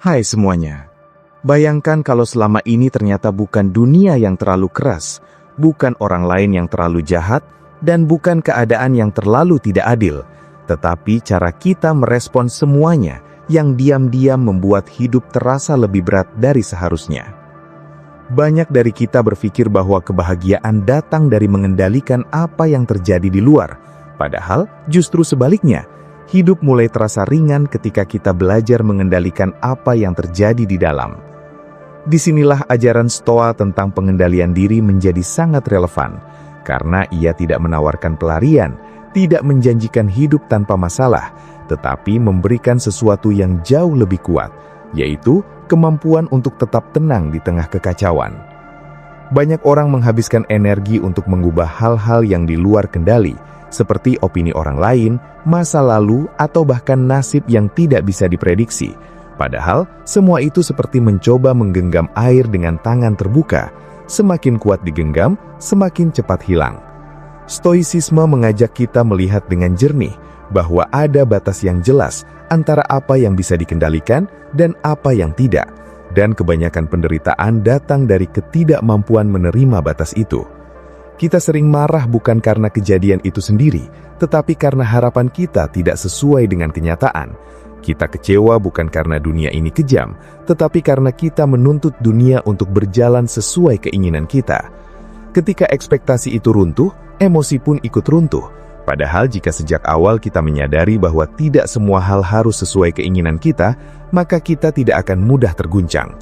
Hai semuanya. Bayangkan kalau selama ini ternyata bukan dunia yang terlalu keras, bukan orang lain yang terlalu jahat, dan bukan keadaan yang terlalu tidak adil, tetapi cara kita merespon semuanya yang diam-diam membuat hidup terasa lebih berat dari seharusnya. Banyak dari kita berpikir bahwa kebahagiaan datang dari mengendalikan apa yang terjadi di luar, padahal justru sebaliknya. Hidup mulai terasa ringan ketika kita belajar mengendalikan apa yang terjadi di dalam. Disinilah ajaran Stoa tentang pengendalian diri menjadi sangat relevan, karena ia tidak menawarkan pelarian, tidak menjanjikan hidup tanpa masalah, tetapi memberikan sesuatu yang jauh lebih kuat, yaitu kemampuan untuk tetap tenang di tengah kekacauan. Banyak orang menghabiskan energi untuk mengubah hal-hal yang di luar kendali, seperti opini orang lain, masa lalu, atau bahkan nasib yang tidak bisa diprediksi. Padahal, semua itu seperti mencoba menggenggam air dengan tangan terbuka. Semakin kuat digenggam, semakin cepat hilang. Stoicisme mengajak kita melihat dengan jernih bahwa ada batas yang jelas antara apa yang bisa dikendalikan dan apa yang tidak. Dan kebanyakan penderitaan datang dari ketidakmampuan menerima batas itu. Kita sering marah bukan karena kejadian itu sendiri, tetapi karena harapan kita tidak sesuai dengan kenyataan. Kita kecewa bukan karena dunia ini kejam, tetapi karena kita menuntut dunia untuk berjalan sesuai keinginan kita. Ketika ekspektasi itu runtuh, emosi pun ikut runtuh. Padahal jika sejak awal kita menyadari bahwa tidak semua hal harus sesuai keinginan kita, maka kita tidak akan mudah terguncang.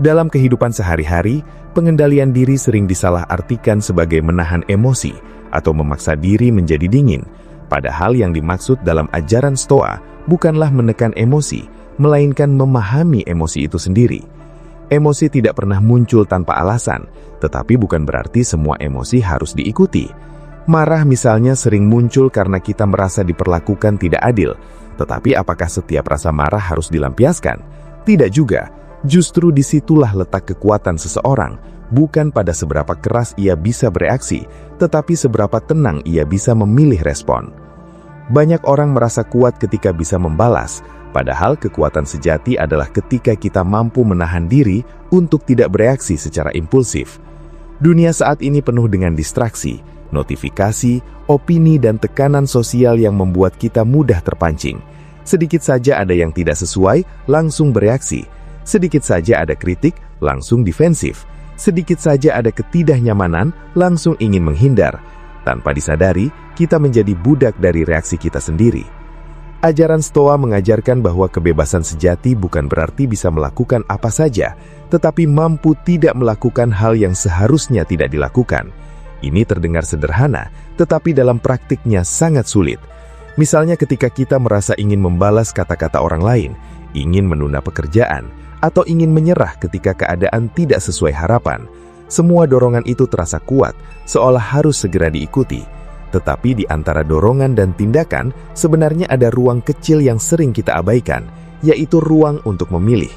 Dalam kehidupan sehari-hari, pengendalian diri sering disalahartikan sebagai menahan emosi atau memaksa diri menjadi dingin. Padahal yang dimaksud dalam ajaran Stoa bukanlah menekan emosi, melainkan memahami emosi itu sendiri. Emosi tidak pernah muncul tanpa alasan, tetapi bukan berarti semua emosi harus diikuti. Marah misalnya sering muncul karena kita merasa diperlakukan tidak adil, tetapi apakah setiap rasa marah harus dilampiaskan? Tidak juga. Justru disitulah letak kekuatan seseorang, bukan pada seberapa keras ia bisa bereaksi, tetapi seberapa tenang ia bisa memilih respon. Banyak orang merasa kuat ketika bisa membalas, padahal kekuatan sejati adalah ketika kita mampu menahan diri untuk tidak bereaksi secara impulsif. Dunia saat ini penuh dengan distraksi, notifikasi, opini, dan tekanan sosial yang membuat kita mudah terpancing. Sedikit saja ada yang tidak sesuai, langsung bereaksi. Sedikit saja ada kritik, langsung defensif. Sedikit saja ada ketidaknyamanan, langsung ingin menghindar. Tanpa disadari, kita menjadi budak dari reaksi kita sendiri. Ajaran Stoa mengajarkan bahwa kebebasan sejati bukan berarti bisa melakukan apa saja, tetapi mampu tidak melakukan hal yang seharusnya tidak dilakukan. Ini terdengar sederhana, tetapi dalam praktiknya sangat sulit. Misalnya ketika kita merasa ingin membalas kata-kata orang lain, ingin menunda pekerjaan, atau ingin menyerah ketika keadaan tidak sesuai harapan. Semua dorongan itu terasa kuat, seolah harus segera diikuti. Tetapi di antara dorongan dan tindakan, sebenarnya ada ruang kecil yang sering kita abaikan, yaitu ruang untuk memilih.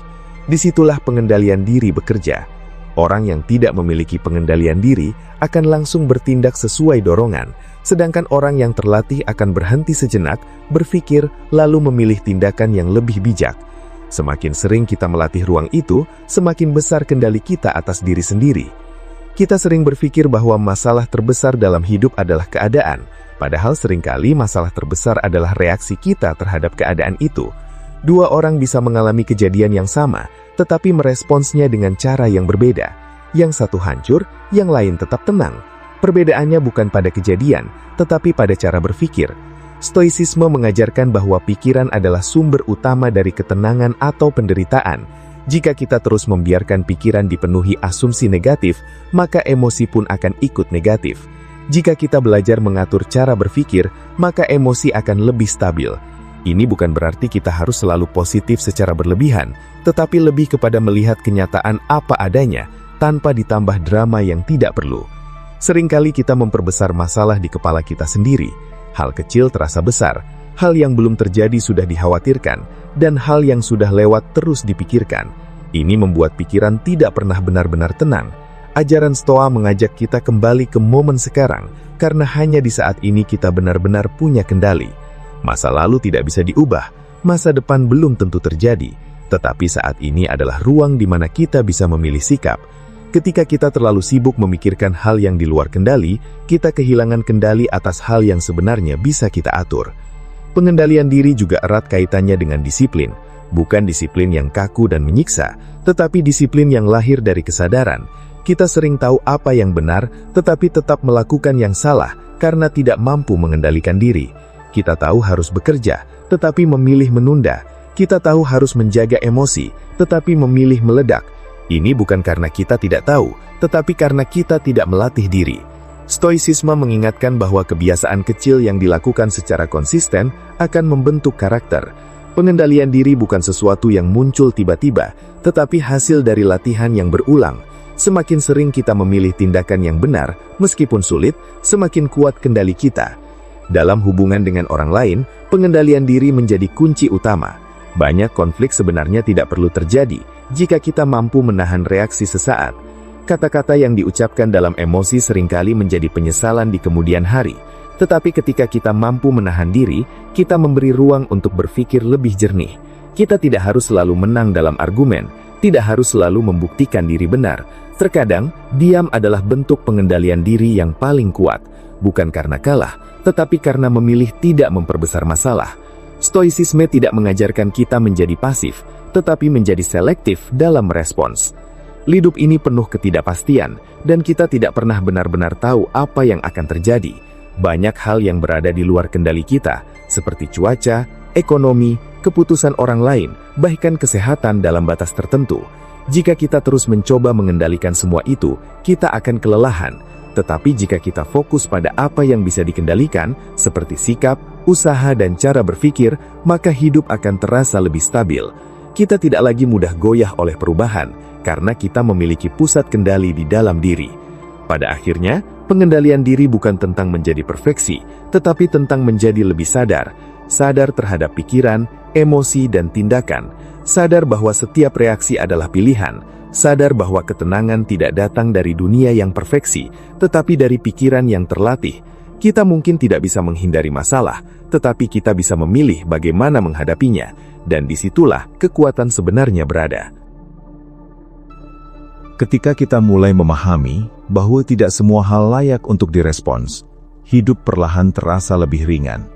Disitulah pengendalian diri bekerja. Orang yang tidak memiliki pengendalian diri akan langsung bertindak sesuai dorongan, sedangkan orang yang terlatih akan berhenti sejenak, berpikir, lalu memilih tindakan yang lebih bijak. Semakin sering kita melatih ruang itu, semakin besar kendali kita atas diri sendiri. Kita sering berpikir bahwa masalah terbesar dalam hidup adalah keadaan, padahal seringkali masalah terbesar adalah reaksi kita terhadap keadaan itu. Dua orang bisa mengalami kejadian yang sama, tetapi meresponsnya dengan cara yang berbeda. Yang satu hancur, yang lain tetap tenang. Perbedaannya bukan pada kejadian, tetapi pada cara berpikir. Stoicisme mengajarkan bahwa pikiran adalah sumber utama dari ketenangan atau penderitaan. Jika kita terus membiarkan pikiran dipenuhi asumsi negatif, maka emosi pun akan ikut negatif. Jika kita belajar mengatur cara berpikir, maka emosi akan lebih stabil. Ini bukan berarti kita harus selalu positif secara berlebihan, tetapi lebih kepada melihat kenyataan apa adanya, tanpa ditambah drama yang tidak perlu. Seringkali kita memperbesar masalah di kepala kita sendiri. Hal kecil terasa besar, hal yang belum terjadi sudah dikhawatirkan, dan hal yang sudah lewat terus dipikirkan. Ini membuat pikiran tidak pernah benar-benar tenang. Ajaran Stoa mengajak kita kembali ke momen sekarang, karena hanya di saat ini kita benar-benar punya kendali. Masa lalu tidak bisa diubah, masa depan belum tentu terjadi, Tetapi saat ini adalah ruang di mana kita bisa memilih sikap. Ketika kita terlalu sibuk memikirkan hal yang di luar kendali, kita kehilangan kendali atas hal yang sebenarnya bisa kita atur. Pengendalian diri juga erat kaitannya dengan disiplin. Bukan disiplin yang kaku dan menyiksa, tetapi disiplin yang lahir dari kesadaran. Kita sering tahu apa yang benar, tetapi tetap melakukan yang salah karena tidak mampu mengendalikan diri. Kita tahu harus bekerja, tetapi memilih menunda. Kita tahu harus menjaga emosi, tetapi memilih meledak. Ini bukan karena kita tidak tahu, tetapi karena kita tidak melatih diri. Stoicisme mengingatkan bahwa kebiasaan kecil yang dilakukan secara konsisten akan membentuk karakter. Pengendalian diri bukan sesuatu yang muncul tiba-tiba, tetapi hasil dari latihan yang berulang. Semakin sering kita memilih tindakan yang benar, meskipun sulit, semakin kuat kendali kita. Dalam hubungan dengan orang lain, pengendalian diri menjadi kunci utama. Banyak konflik sebenarnya tidak perlu terjadi jika kita mampu menahan reaksi sesaat. Kata-kata yang diucapkan dalam emosi seringkali menjadi penyesalan di kemudian hari. Tetapi ketika kita mampu menahan diri, kita memberi ruang untuk berpikir lebih jernih. Kita tidak harus selalu menang dalam argumen, tidak harus selalu membuktikan diri benar. Terkadang, diam adalah bentuk pengendalian diri yang paling kuat, bukan karena kalah, tetapi karena memilih tidak memperbesar masalah. Stoicisme tidak mengajarkan kita menjadi pasif, tetapi menjadi selektif dalam merespons. Hidup ini penuh ketidakpastian, dan kita tidak pernah benar-benar tahu apa yang akan terjadi. Banyak hal yang berada di luar kendali kita, seperti cuaca, ekonomi, keputusan orang lain, bahkan kesehatan dalam batas tertentu. Jika kita terus mencoba mengendalikan semua itu, kita akan kelelahan. Tetapi jika kita fokus pada apa yang bisa dikendalikan, seperti sikap, usaha, dan cara berpikir, maka hidup akan terasa lebih stabil. Kita tidak lagi mudah goyah oleh perubahan, karena kita memiliki pusat kendali di dalam diri. Pada akhirnya, pengendalian diri bukan tentang menjadi perfeksi, tetapi tentang menjadi lebih sadar. Sadar terhadap pikiran, emosi, dan tindakan. Sadar bahwa setiap reaksi adalah pilihan. Sadar bahwa ketenangan tidak datang dari dunia yang perfeksi, tetapi dari pikiran yang terlatih. Kita mungkin tidak bisa menghindari masalah, tetapi kita bisa memilih bagaimana menghadapinya, dan disitulah kekuatan sebenarnya berada. Ketika kita mulai memahami bahwa tidak semua hal layak untuk direspons, hidup perlahan terasa lebih ringan.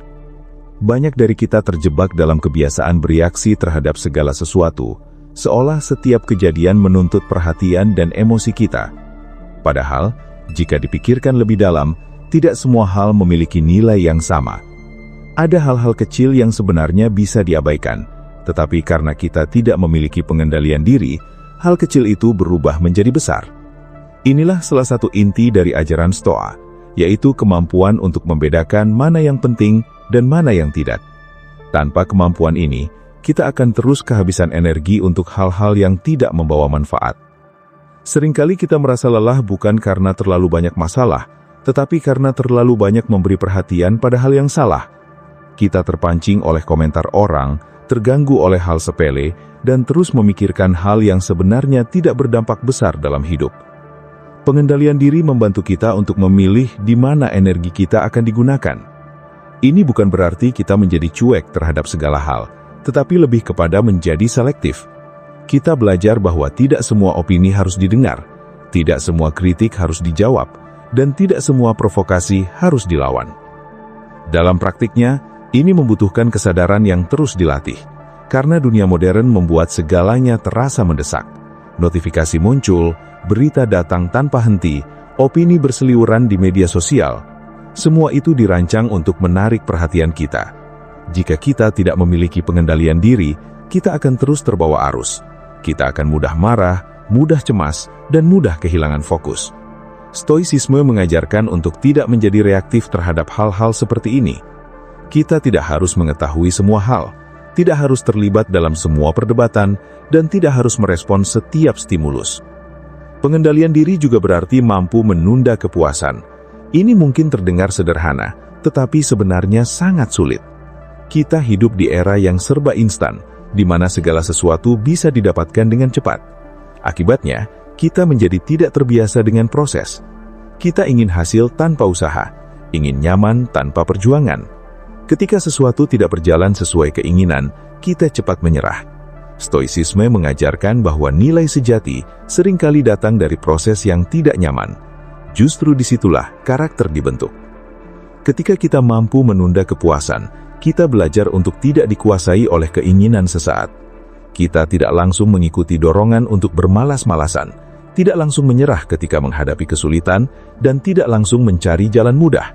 Banyak dari kita terjebak dalam kebiasaan bereaksi terhadap segala sesuatu, seolah setiap kejadian menuntut perhatian dan emosi kita. Padahal, jika dipikirkan lebih dalam, tidak semua hal memiliki nilai yang sama. Ada hal-hal kecil yang sebenarnya bisa diabaikan, tetapi karena kita tidak memiliki pengendalian diri, hal kecil itu berubah menjadi besar. Inilah salah satu inti dari ajaran Stoa, yaitu kemampuan untuk membedakan mana yang penting dan mana yang tidak. Tanpa kemampuan ini, kita akan terus kehabisan energi untuk hal-hal yang tidak membawa manfaat. Seringkali kita merasa lelah bukan karena terlalu banyak masalah, tetapi karena terlalu banyak memberi perhatian pada hal yang salah. Kita terpancing oleh komentar orang, terganggu oleh hal sepele, dan terus memikirkan hal yang sebenarnya tidak berdampak besar dalam hidup. Pengendalian diri membantu kita untuk memilih di mana energi kita akan digunakan. Ini bukan berarti kita menjadi cuek terhadap segala hal, tetapi lebih kepada menjadi selektif. Kita belajar bahwa tidak semua opini harus didengar, tidak semua kritik harus dijawab, dan tidak semua provokasi harus dilawan. Dalam praktiknya, ini membutuhkan kesadaran yang terus dilatih, karena dunia modern membuat segalanya terasa mendesak. Notifikasi muncul, berita datang tanpa henti, opini berseliweran di media sosial. Semua itu dirancang untuk menarik perhatian kita. Jika kita tidak memiliki pengendalian diri, kita akan terus terbawa arus. Kita akan mudah marah, mudah cemas, dan mudah kehilangan fokus. Stoicisme mengajarkan untuk tidak menjadi reaktif terhadap hal-hal seperti ini. Kita tidak harus mengetahui semua hal, tidak harus terlibat dalam semua perdebatan, dan tidak harus merespons setiap stimulus. Pengendalian diri juga berarti mampu menunda kepuasan. Ini mungkin terdengar sederhana, tetapi sebenarnya sangat sulit. Kita hidup di era yang serba instan, di mana segala sesuatu bisa didapatkan dengan cepat. Akibatnya, kita menjadi tidak terbiasa dengan proses. Kita ingin hasil tanpa usaha, ingin nyaman tanpa perjuangan. Ketika sesuatu tidak berjalan sesuai keinginan, kita cepat menyerah. Stoicisme mengajarkan bahwa nilai sejati seringkali datang dari proses yang tidak nyaman. Justru disitulah karakter dibentuk. Ketika kita mampu menunda kepuasan, kita belajar untuk tidak dikuasai oleh keinginan sesaat. Kita tidak langsung mengikuti dorongan untuk bermalas-malasan, tidak langsung menyerah ketika menghadapi kesulitan, dan tidak langsung mencari jalan mudah.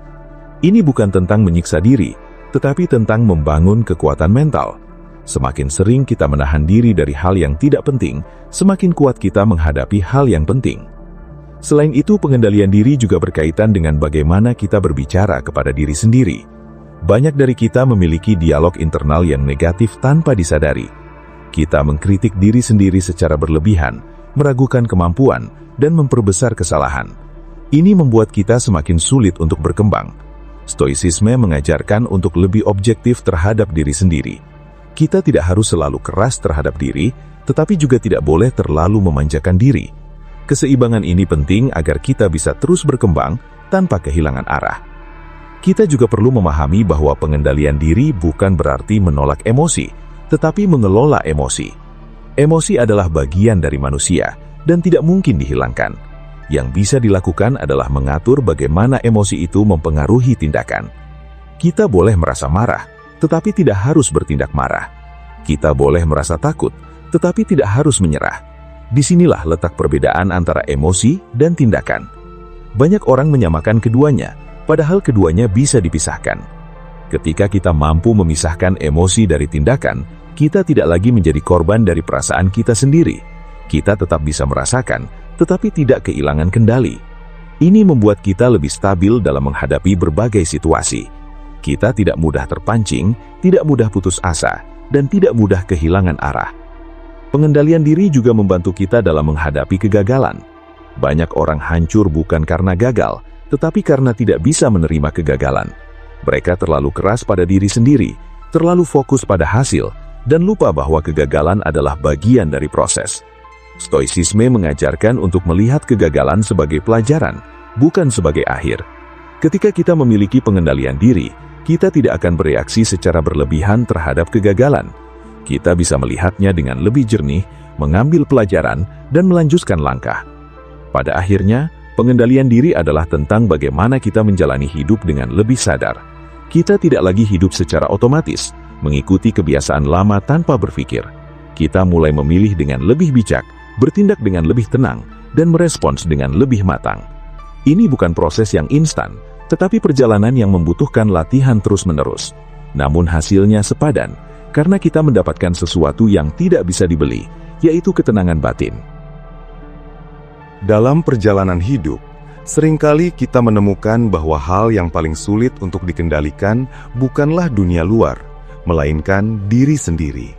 Ini bukan tentang menyiksa diri, tetapi tentang membangun kekuatan mental. Semakin sering kita menahan diri dari hal yang tidak penting, semakin kuat kita menghadapi hal yang penting. Selain itu, pengendalian diri juga berkaitan dengan bagaimana kita berbicara kepada diri sendiri. Banyak dari kita memiliki dialog internal yang negatif tanpa disadari. Kita mengkritik diri sendiri secara berlebihan, meragukan kemampuan, dan memperbesar kesalahan. Ini membuat kita semakin sulit untuk berkembang. Stoicisme mengajarkan untuk lebih objektif terhadap diri sendiri. Kita tidak harus selalu keras terhadap diri, tetapi juga tidak boleh terlalu memanjakan diri. Keseimbangan ini penting agar kita bisa terus berkembang tanpa kehilangan arah. Kita juga perlu memahami bahwa pengendalian diri bukan berarti menolak emosi, tetapi mengelola emosi. Emosi adalah bagian dari manusia dan tidak mungkin dihilangkan. Yang bisa dilakukan adalah mengatur bagaimana emosi itu mempengaruhi tindakan. Kita boleh merasa marah, tetapi tidak harus bertindak marah. Kita boleh merasa takut, tetapi tidak harus menyerah. Disinilah letak perbedaan antara emosi dan tindakan. Banyak orang menyamakan keduanya, padahal keduanya bisa dipisahkan. Ketika kita mampu memisahkan emosi dari tindakan, kita tidak lagi menjadi korban dari perasaan kita sendiri. Kita tetap bisa merasakan, tetapi tidak kehilangan kendali. Ini membuat kita lebih stabil dalam menghadapi berbagai situasi. Kita tidak mudah terpancing, tidak mudah putus asa, dan tidak mudah kehilangan arah. Pengendalian diri juga membantu kita dalam menghadapi kegagalan. Banyak orang hancur bukan karena gagal, tetapi karena tidak bisa menerima kegagalan. Mereka terlalu keras pada diri sendiri, terlalu fokus pada hasil, dan lupa bahwa kegagalan adalah bagian dari proses. Stoicisme mengajarkan untuk melihat kegagalan sebagai pelajaran, bukan sebagai akhir. Ketika kita memiliki pengendalian diri, kita tidak akan bereaksi secara berlebihan terhadap kegagalan. Kita bisa melihatnya dengan lebih jernih, mengambil pelajaran, dan melanjutkan langkah. Pada akhirnya, pengendalian diri adalah tentang bagaimana kita menjalani hidup dengan lebih sadar. Kita tidak lagi hidup secara otomatis, mengikuti kebiasaan lama tanpa berpikir. Kita mulai memilih dengan lebih bijak, bertindak dengan lebih tenang, dan merespons dengan lebih matang. Ini bukan proses yang instan, tetapi perjalanan yang membutuhkan latihan terus-menerus. Namun hasilnya sepadan, karena kita mendapatkan sesuatu yang tidak bisa dibeli, yaitu ketenangan batin. Dalam perjalanan hidup, seringkali kita menemukan bahwa hal yang paling sulit untuk dikendalikan bukanlah dunia luar, melainkan diri sendiri.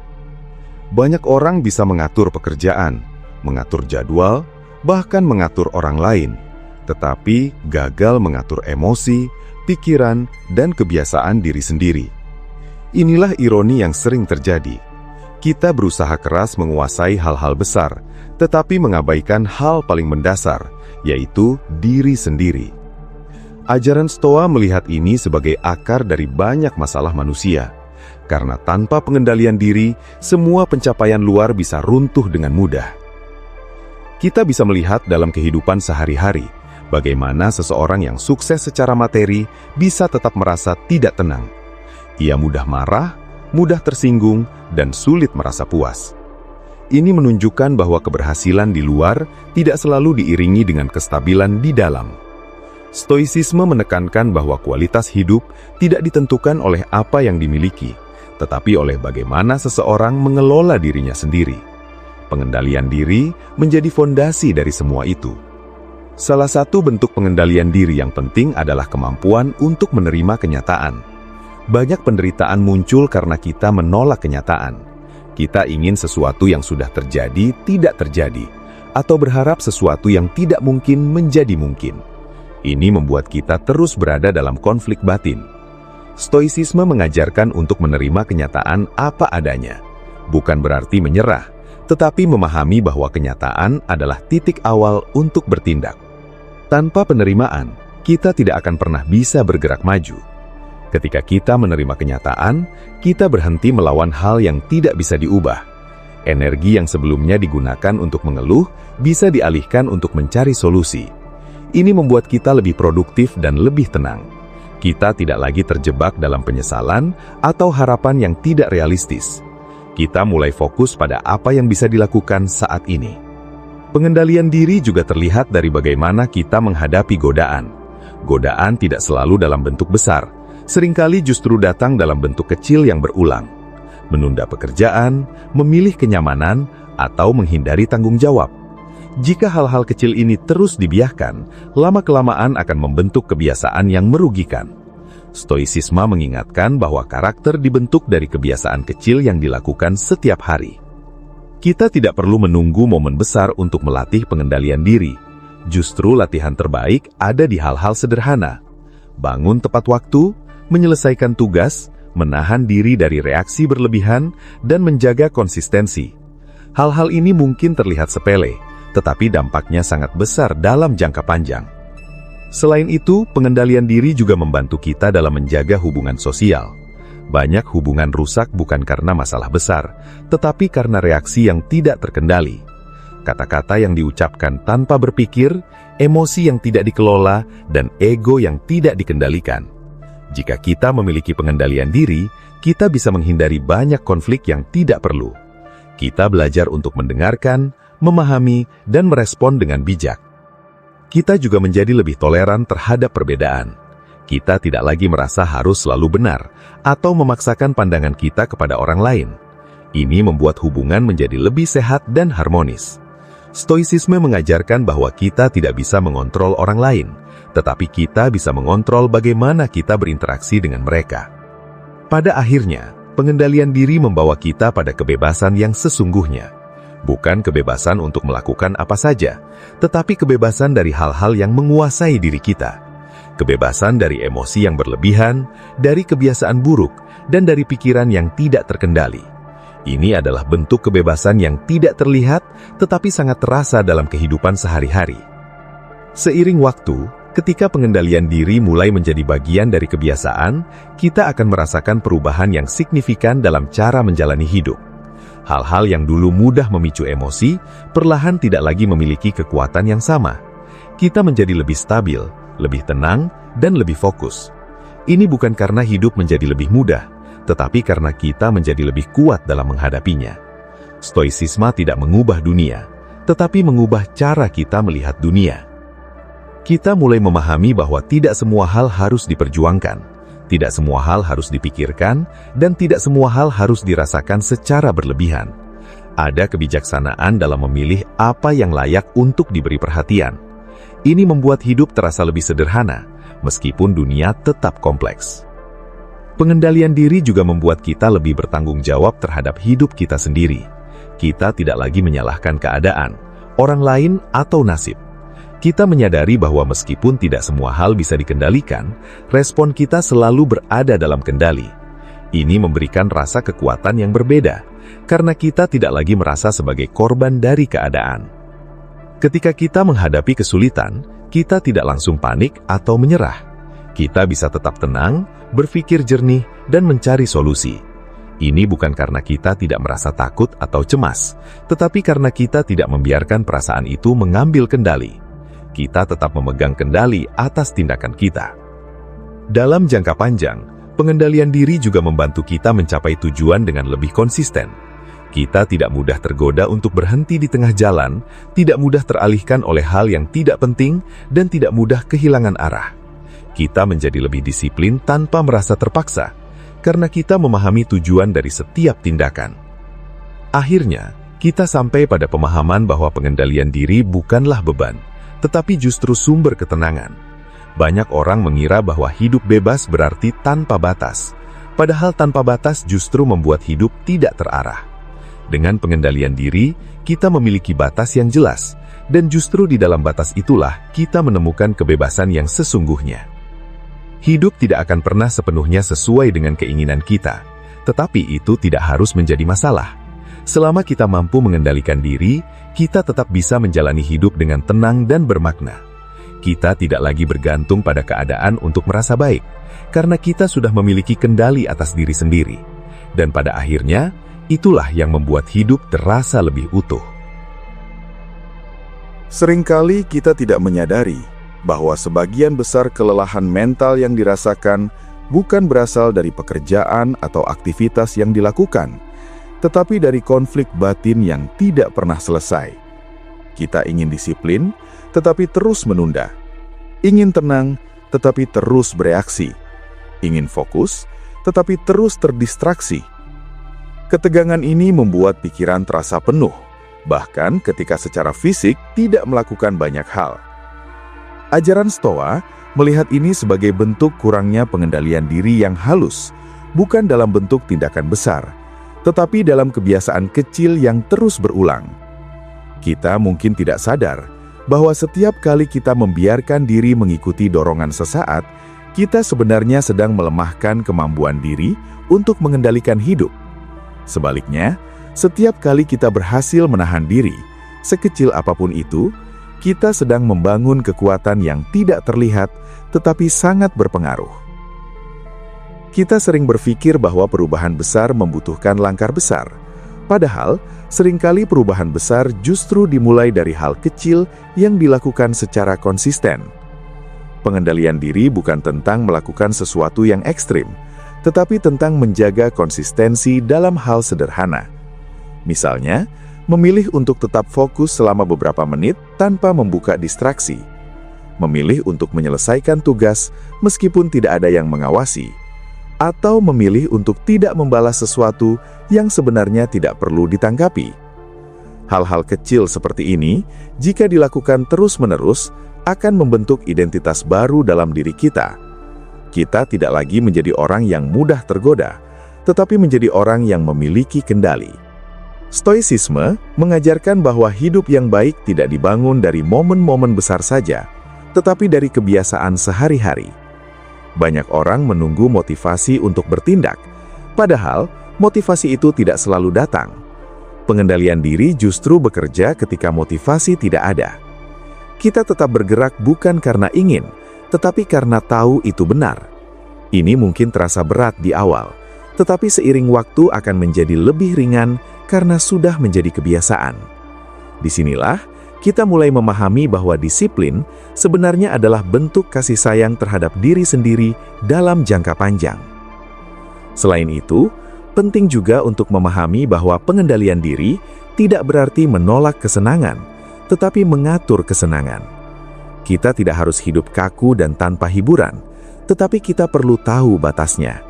Banyak orang bisa mengatur pekerjaan, mengatur jadwal, bahkan mengatur orang lain, tetapi gagal mengatur emosi, pikiran, dan kebiasaan diri sendiri. Inilah ironi yang sering terjadi. Kita berusaha keras menguasai hal-hal besar, tetapi mengabaikan hal paling mendasar, yaitu diri sendiri. Ajaran Stoa melihat ini sebagai akar dari banyak masalah manusia, karena tanpa pengendalian diri, semua pencapaian luar bisa runtuh dengan mudah. Kita bisa melihat dalam kehidupan sehari-hari, bagaimana seseorang yang sukses secara materi bisa tetap merasa tidak tenang. Ia mudah marah, mudah tersinggung, dan sulit merasa puas. Ini menunjukkan bahwa keberhasilan di luar tidak selalu diiringi dengan kestabilan di dalam. Stoicisme menekankan bahwa kualitas hidup tidak ditentukan oleh apa yang dimiliki, tetapi oleh bagaimana seseorang mengelola dirinya sendiri. Pengendalian diri menjadi fondasi dari semua itu. Salah satu bentuk pengendalian diri yang penting adalah kemampuan untuk menerima kenyataan. Banyak penderitaan muncul karena kita menolak kenyataan. Kita ingin sesuatu yang sudah terjadi tidak terjadi, atau berharap sesuatu yang tidak mungkin menjadi mungkin. Ini membuat kita terus berada dalam konflik batin. Stoicisme mengajarkan untuk menerima kenyataan apa adanya. Bukan berarti menyerah, tetapi memahami bahwa kenyataan adalah titik awal untuk bertindak. Tanpa penerimaan, kita tidak akan pernah bisa bergerak maju. Ketika kita menerima kenyataan, kita berhenti melawan hal yang tidak bisa diubah. Energi yang sebelumnya digunakan untuk mengeluh bisa dialihkan untuk mencari solusi. Ini membuat kita lebih produktif dan lebih tenang. Kita tidak lagi terjebak dalam penyesalan atau harapan yang tidak realistis. Kita mulai fokus pada apa yang bisa dilakukan saat ini. Pengendalian diri juga terlihat dari bagaimana kita menghadapi godaan. Godaan tidak selalu dalam bentuk besar, seringkali justru datang dalam bentuk kecil yang berulang. Menunda pekerjaan, memilih kenyamanan, atau menghindari tanggung jawab. Jika hal-hal kecil ini terus dibiarkan, lama-kelamaan akan membentuk kebiasaan yang merugikan. Stoicisme mengingatkan bahwa karakter dibentuk dari kebiasaan kecil yang dilakukan setiap hari. Kita tidak perlu menunggu momen besar untuk melatih pengendalian diri. Justru latihan terbaik ada di hal-hal sederhana. Bangun tepat waktu, menyelesaikan tugas, menahan diri dari reaksi berlebihan, dan menjaga konsistensi. Hal-hal ini mungkin terlihat sepele, tetapi dampaknya sangat besar dalam jangka panjang. Selain itu, pengendalian diri juga membantu kita dalam menjaga hubungan sosial. Banyak hubungan rusak bukan karena masalah besar, tetapi karena reaksi yang tidak terkendali. Kata-kata yang diucapkan tanpa berpikir, emosi yang tidak dikelola, dan ego yang tidak dikendalikan. Jika kita memiliki pengendalian diri, kita bisa menghindari banyak konflik yang tidak perlu. Kita belajar untuk mendengarkan, memahami, dan merespon dengan bijak. Kita juga menjadi lebih toleran terhadap perbedaan. Kita tidak lagi merasa harus selalu benar atau memaksakan pandangan kita kepada orang lain. Ini membuat hubungan menjadi lebih sehat dan harmonis. Stoicisme mengajarkan bahwa kita tidak bisa mengontrol orang lain, tetapi kita bisa mengontrol bagaimana kita berinteraksi dengan mereka. Pada akhirnya, pengendalian diri membawa kita pada kebebasan yang sesungguhnya. Bukan kebebasan untuk melakukan apa saja, tetapi kebebasan dari hal-hal yang menguasai diri kita. Kebebasan dari emosi yang berlebihan, dari kebiasaan buruk, dan dari pikiran yang tidak terkendali. Ini adalah bentuk kebebasan yang tidak terlihat, tetapi sangat terasa dalam kehidupan sehari-hari. Seiring waktu, ketika pengendalian diri mulai menjadi bagian dari kebiasaan, kita akan merasakan perubahan yang signifikan dalam cara menjalani hidup. Hal-hal yang dulu mudah memicu emosi, perlahan tidak lagi memiliki kekuatan yang sama. Kita menjadi lebih stabil, lebih tenang, dan lebih fokus. Ini bukan karena hidup menjadi lebih mudah, tetapi karena kita menjadi lebih kuat dalam menghadapinya. Stoicisme tidak mengubah dunia, tetapi mengubah cara kita melihat dunia. Kita mulai memahami bahwa tidak semua hal harus diperjuangkan, tidak semua hal harus dipikirkan, dan tidak semua hal harus dirasakan secara berlebihan. Ada kebijaksanaan dalam memilih apa yang layak untuk diberi perhatian. Ini membuat hidup terasa lebih sederhana, meskipun dunia tetap kompleks. Pengendalian diri juga membuat kita lebih bertanggung jawab terhadap hidup kita sendiri. Kita tidak lagi menyalahkan keadaan, orang lain, atau nasib. Kita menyadari bahwa meskipun tidak semua hal bisa dikendalikan, respon kita selalu berada dalam kendali. Ini memberikan rasa kekuatan yang berbeda, karena kita tidak lagi merasa sebagai korban dari keadaan. Ketika kita menghadapi kesulitan, kita tidak langsung panik atau menyerah. Kita bisa tetap tenang, berpikir jernih, dan mencari solusi. Ini bukan karena kita tidak merasa takut atau cemas, tetapi karena kita tidak membiarkan perasaan itu mengambil kendali. Kita tetap memegang kendali atas tindakan kita. Dalam jangka panjang, pengendalian diri juga membantu kita mencapai tujuan dengan lebih konsisten. Kita tidak mudah tergoda untuk berhenti di tengah jalan, tidak mudah teralihkan oleh hal yang tidak penting, dan tidak mudah kehilangan arah. Kita menjadi lebih disiplin tanpa merasa terpaksa, karena kita memahami tujuan dari setiap tindakan. Akhirnya, kita sampai pada pemahaman bahwa pengendalian diri bukanlah beban, tetapi justru sumber ketenangan. Banyak orang mengira bahwa hidup bebas berarti tanpa batas, padahal tanpa batas justru membuat hidup tidak terarah. Dengan pengendalian diri, kita memiliki batas yang jelas, dan justru di dalam batas itulah kita menemukan kebebasan yang sesungguhnya. Hidup tidak akan pernah sepenuhnya sesuai dengan keinginan kita, tetapi itu tidak harus menjadi masalah. Selama kita mampu mengendalikan diri, kita tetap bisa menjalani hidup dengan tenang dan bermakna. Kita tidak lagi bergantung pada keadaan untuk merasa baik, karena kita sudah memiliki kendali atas diri sendiri. Dan pada akhirnya, Itulah yang membuat hidup terasa lebih utuh. Seringkali kita tidak menyadari bahwa sebagian besar kelelahan mental yang dirasakan bukan berasal dari pekerjaan atau aktivitas yang dilakukan, tetapi dari konflik batin yang tidak pernah selesai. Kita ingin disiplin, tetapi terus menunda. Ingin tenang, tetapi terus bereaksi. Ingin fokus, tetapi terus terdistraksi. Ketegangan ini membuat pikiran terasa penuh, bahkan ketika secara fisik tidak melakukan banyak hal. Ajaran Stoa melihat ini sebagai bentuk kurangnya pengendalian diri yang halus, bukan dalam bentuk tindakan besar, tetapi dalam kebiasaan kecil yang terus berulang. Kita mungkin tidak sadar bahwa setiap kali kita membiarkan diri mengikuti dorongan sesaat, kita sebenarnya sedang melemahkan kemampuan diri untuk mengendalikan hidup. Sebaliknya, setiap kali kita berhasil menahan diri, sekecil apapun itu, kita sedang membangun kekuatan yang tidak terlihat tetapi sangat berpengaruh. Kita sering berpikir bahwa perubahan besar membutuhkan langkah besar. Padahal, seringkali perubahan besar justru dimulai dari hal kecil yang dilakukan secara konsisten. Pengendalian diri bukan tentang melakukan sesuatu yang ekstrim, tetapi tentang menjaga konsistensi dalam hal sederhana. Misalnya, memilih untuk tetap fokus selama beberapa menit tanpa membuka distraksi. Memilih untuk menyelesaikan tugas meskipun tidak ada yang mengawasi. Atau memilih untuk tidak membalas sesuatu yang sebenarnya tidak perlu ditanggapi. Hal-hal kecil seperti ini, jika dilakukan terus-menerus, akan membentuk identitas baru dalam diri kita. Kita tidak lagi menjadi orang yang mudah tergoda, tetapi menjadi orang yang memiliki kendali. Stoicisme mengajarkan bahwa hidup yang baik tidak dibangun dari momen-momen besar saja, tetapi dari kebiasaan sehari-hari. Banyak orang menunggu motivasi untuk bertindak, padahal motivasi itu tidak selalu datang. Pengendalian diri justru bekerja ketika motivasi tidak ada. Kita tetap bergerak bukan karena ingin, tetapi karena tahu itu benar. Ini mungkin terasa berat di awal, tetapi seiring waktu akan menjadi lebih ringan karena sudah menjadi kebiasaan. Disinilah kita mulai memahami bahwa disiplin sebenarnya adalah bentuk kasih sayang terhadap diri sendiri dalam jangka panjang. Selain itu, penting juga untuk memahami bahwa pengendalian diri tidak berarti menolak kesenangan, tetapi mengatur kesenangan. Kita tidak harus hidup kaku dan tanpa hiburan, tetapi kita perlu tahu batasnya.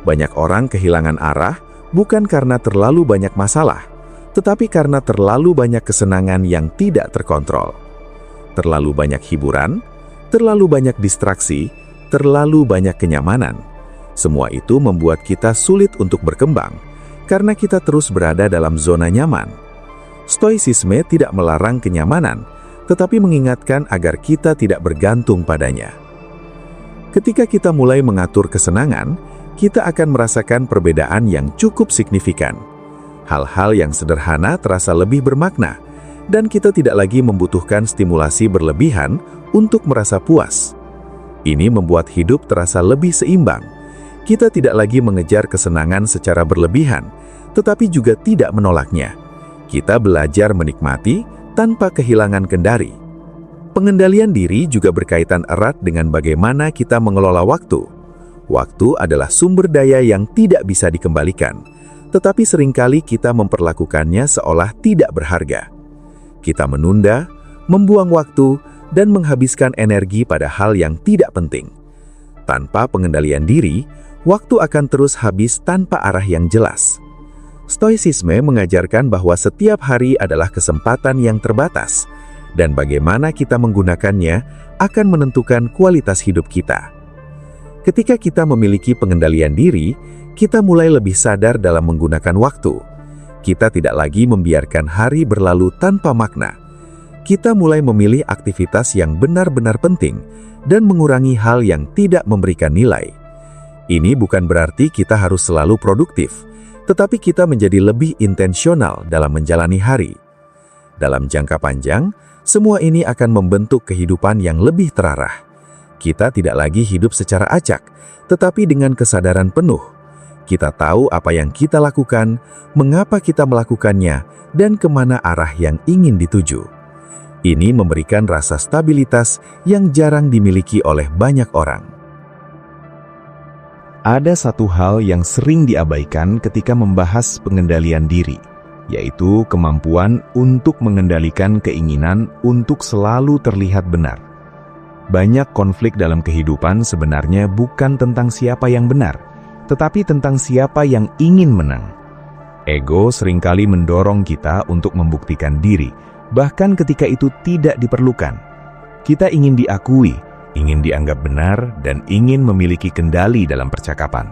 Banyak orang kehilangan arah bukan karena terlalu banyak masalah, tetapi karena terlalu banyak kesenangan yang tidak terkontrol. Terlalu banyak hiburan, terlalu banyak distraksi, terlalu banyak kenyamanan. Semua itu membuat kita sulit untuk berkembang, karena kita terus berada dalam zona nyaman. Stoicisme tidak melarang kenyamanan, tetapi mengingatkan agar kita tidak bergantung padanya. Ketika kita mulai mengatur kesenangan, kita akan merasakan perbedaan yang cukup signifikan. Hal-hal yang sederhana terasa lebih bermakna, dan kita tidak lagi membutuhkan stimulasi berlebihan untuk merasa puas. Ini membuat hidup terasa lebih seimbang. Kita tidak lagi mengejar kesenangan secara berlebihan, tetapi juga tidak menolaknya. Kita belajar menikmati tanpa kehilangan kendali. Pengendalian diri juga berkaitan erat dengan bagaimana kita mengelola waktu. Waktu adalah sumber daya yang tidak bisa dikembalikan, tetapi seringkali kita memperlakukannya seolah tidak berharga. Kita menunda, membuang waktu, dan menghabiskan energi pada hal yang tidak penting. Tanpa pengendalian diri, waktu akan terus habis tanpa arah yang jelas. Stoicisme mengajarkan bahwa setiap hari adalah kesempatan yang terbatas, dan bagaimana kita menggunakannya akan menentukan kualitas hidup kita. Ketika kita memiliki pengendalian diri, kita mulai lebih sadar dalam menggunakan waktu. Kita tidak lagi membiarkan hari berlalu tanpa makna. Kita mulai memilih aktivitas yang benar-benar penting dan mengurangi hal yang tidak memberikan nilai. Ini bukan berarti kita harus selalu produktif, tetapi kita menjadi lebih intensional dalam menjalani hari. Dalam jangka panjang, semua ini akan membentuk kehidupan yang lebih terarah. Kita tidak lagi hidup secara acak, tetapi dengan kesadaran penuh. Kita tahu apa yang kita lakukan, mengapa kita melakukannya, dan kemana arah yang ingin dituju. Ini memberikan rasa stabilitas yang jarang dimiliki oleh banyak orang. Ada satu hal yang sering diabaikan ketika membahas pengendalian diri, yaitu kemampuan untuk mengendalikan keinginan untuk selalu terlihat benar. Banyak konflik dalam kehidupan sebenarnya bukan tentang siapa yang benar, tetapi tentang siapa yang ingin menang. Ego seringkali mendorong kita untuk membuktikan diri, bahkan ketika itu tidak diperlukan. Kita ingin diakui, ingin dianggap benar, dan ingin memiliki kendali dalam percakapan.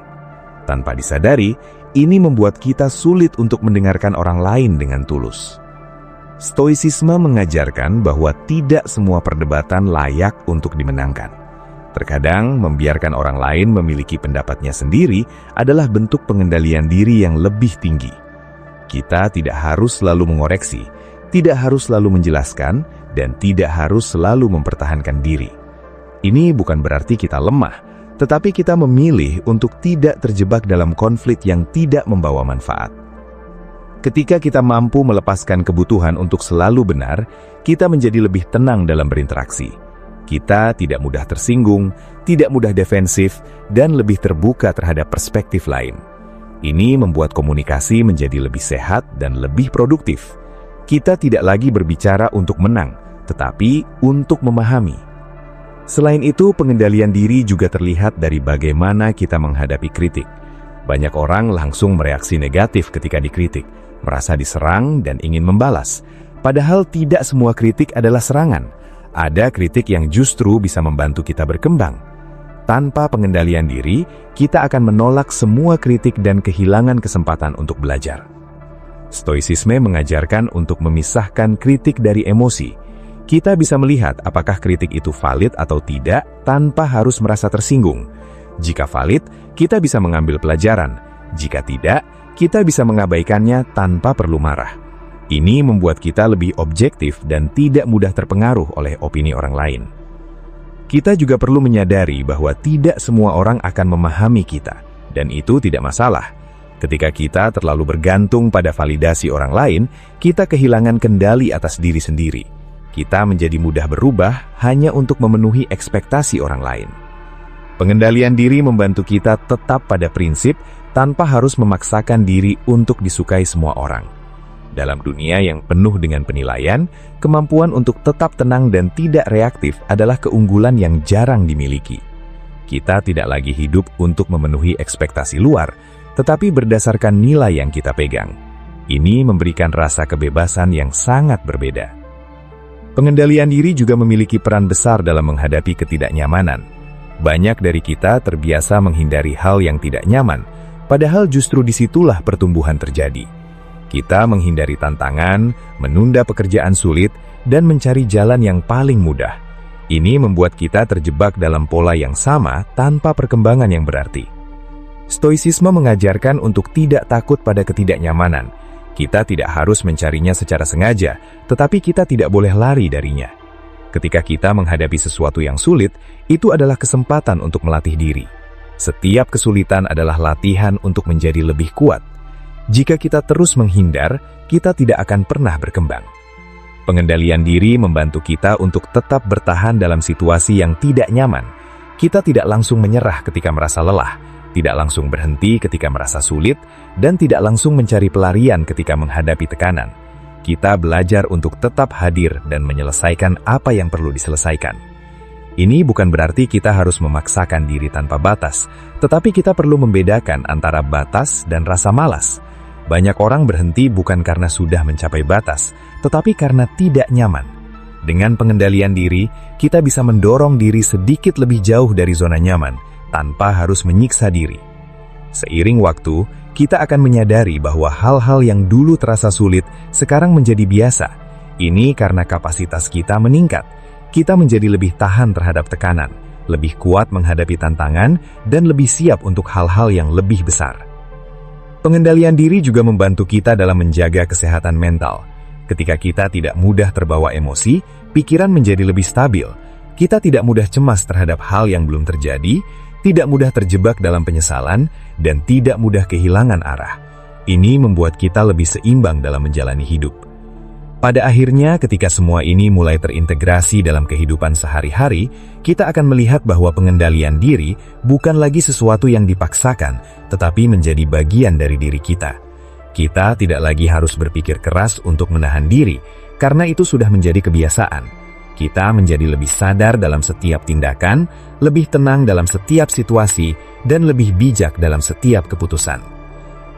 Tanpa disadari, ini membuat kita sulit untuk mendengarkan orang lain dengan tulus. Stoicisme mengajarkan bahwa tidak semua perdebatan layak untuk dimenangkan. Terkadang, membiarkan orang lain memiliki pendapatnya sendiri adalah bentuk pengendalian diri yang lebih tinggi. Kita tidak harus selalu mengoreksi, tidak harus selalu menjelaskan, dan tidak harus selalu mempertahankan diri. Ini bukan berarti kita lemah, tetapi kita memilih untuk tidak terjebak dalam konflik yang tidak membawa manfaat. Ketika kita mampu melepaskan kebutuhan untuk selalu benar, kita menjadi lebih tenang dalam berinteraksi. Kita tidak mudah tersinggung, tidak mudah defensif, dan lebih terbuka terhadap perspektif lain. Ini membuat komunikasi menjadi lebih sehat dan lebih produktif. Kita tidak lagi berbicara untuk menang, tetapi untuk memahami. Selain itu, pengendalian diri juga terlihat dari bagaimana kita menghadapi kritik. Banyak orang langsung mereaksi negatif ketika dikritik, merasa diserang dan ingin membalas. Padahal tidak semua kritik adalah serangan. Ada kritik yang justru bisa membantu kita berkembang. Tanpa pengendalian diri, kita akan menolak semua kritik dan kehilangan kesempatan untuk belajar. Stoicisme mengajarkan untuk memisahkan kritik dari emosi. Kita bisa melihat apakah kritik itu valid atau tidak tanpa harus merasa tersinggung. Jika valid, kita bisa mengambil pelajaran. Jika tidak, kita bisa mengabaikannya tanpa perlu marah. Ini membuat kita lebih objektif dan tidak mudah terpengaruh oleh opini orang lain. Kita juga perlu menyadari bahwa tidak semua orang akan memahami kita, dan itu tidak masalah. Ketika kita terlalu bergantung pada validasi orang lain, kita kehilangan kendali atas diri sendiri. Kita menjadi mudah berubah hanya untuk memenuhi ekspektasi orang lain. Pengendalian diri membantu kita tetap pada prinsip tanpa harus memaksakan diri untuk disukai semua orang. Dalam dunia yang penuh dengan penilaian, kemampuan untuk tetap tenang dan tidak reaktif adalah keunggulan yang jarang dimiliki. Kita tidak lagi hidup untuk memenuhi ekspektasi luar, tetapi berdasarkan nilai yang kita pegang. Ini memberikan rasa kebebasan yang sangat berbeda. Pengendalian diri juga memiliki peran besar dalam menghadapi ketidaknyamanan. Banyak dari kita terbiasa menghindari hal yang tidak nyaman, padahal justru disitulah pertumbuhan terjadi. Kita menghindari tantangan, menunda pekerjaan sulit, dan mencari jalan yang paling mudah. Ini membuat kita terjebak dalam pola yang sama tanpa perkembangan yang berarti. Stoicisme mengajarkan untuk tidak takut pada ketidaknyamanan. Kita tidak harus mencarinya secara sengaja, tetapi kita tidak boleh lari darinya. Ketika kita menghadapi sesuatu yang sulit, itu adalah kesempatan untuk melatih diri. Setiap kesulitan adalah latihan untuk menjadi lebih kuat. Jika kita terus menghindar, kita tidak akan pernah berkembang. Pengendalian diri membantu kita untuk tetap bertahan dalam situasi yang tidak nyaman. Kita tidak langsung menyerah ketika merasa lelah, tidak langsung berhenti ketika merasa sulit, dan tidak langsung mencari pelarian ketika menghadapi tekanan. Kita belajar untuk tetap hadir dan menyelesaikan apa yang perlu diselesaikan. Ini bukan berarti kita harus memaksakan diri tanpa batas, tetapi kita perlu membedakan antara batas dan rasa malas. Banyak orang berhenti bukan karena sudah mencapai batas, tetapi karena tidak nyaman. Dengan pengendalian diri, kita bisa mendorong diri sedikit lebih jauh dari zona nyaman, tanpa harus menyiksa diri. Seiring waktu, kita akan menyadari bahwa hal-hal yang dulu terasa sulit sekarang menjadi biasa. Ini karena kapasitas kita meningkat. Kita menjadi lebih tahan terhadap tekanan, lebih kuat menghadapi tantangan, dan lebih siap untuk hal-hal yang lebih besar. Pengendalian diri juga membantu kita dalam menjaga kesehatan mental. Ketika kita tidak mudah terbawa emosi, pikiran menjadi lebih stabil. Kita tidak mudah cemas terhadap hal yang belum terjadi, tidak mudah terjebak dalam penyesalan, dan tidak mudah kehilangan arah. Ini membuat kita lebih seimbang dalam menjalani hidup. Pada akhirnya, ketika semua ini mulai terintegrasi dalam kehidupan sehari-hari, kita akan melihat bahwa pengendalian diri bukan lagi sesuatu yang dipaksakan, tetapi menjadi bagian dari diri kita. Kita tidak lagi harus berpikir keras untuk menahan diri, karena itu sudah menjadi kebiasaan. Kita menjadi lebih sadar dalam setiap tindakan, lebih tenang dalam setiap situasi, dan lebih bijak dalam setiap keputusan.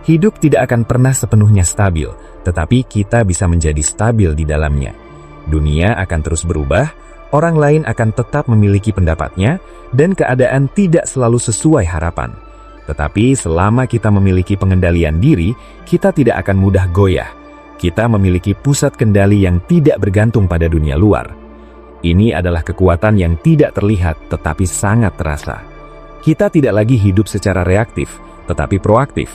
Hidup tidak akan pernah sepenuhnya stabil, tetapi kita bisa menjadi stabil di dalamnya. Dunia akan terus berubah, orang lain akan tetap memiliki pendapatnya, dan keadaan tidak selalu sesuai harapan. Tetapi selama kita memiliki pengendalian diri, kita tidak akan mudah goyah. Kita memiliki pusat kendali yang tidak bergantung pada dunia luar. Ini adalah kekuatan yang tidak terlihat tetapi sangat terasa. Kita tidak lagi hidup secara reaktif, tetapi proaktif.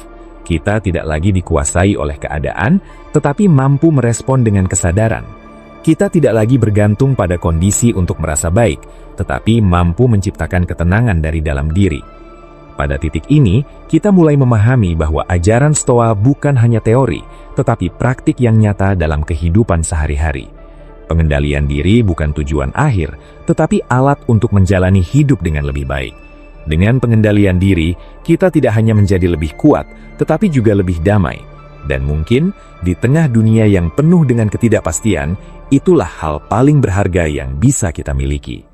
Kita tidak lagi dikuasai oleh keadaan, tetapi mampu merespon dengan kesadaran. Kita tidak lagi bergantung pada kondisi untuk merasa baik, tetapi mampu menciptakan ketenangan dari dalam diri. Pada titik ini, kita mulai memahami bahwa ajaran Stoa bukan hanya teori, tetapi praktik yang nyata dalam kehidupan sehari-hari. Pengendalian diri bukan tujuan akhir, tetapi alat untuk menjalani hidup dengan lebih baik. Dengan pengendalian diri, kita tidak hanya menjadi lebih kuat, tetapi juga lebih damai. Dan mungkin, di tengah dunia yang penuh dengan ketidakpastian, itulah hal paling berharga yang bisa kita miliki.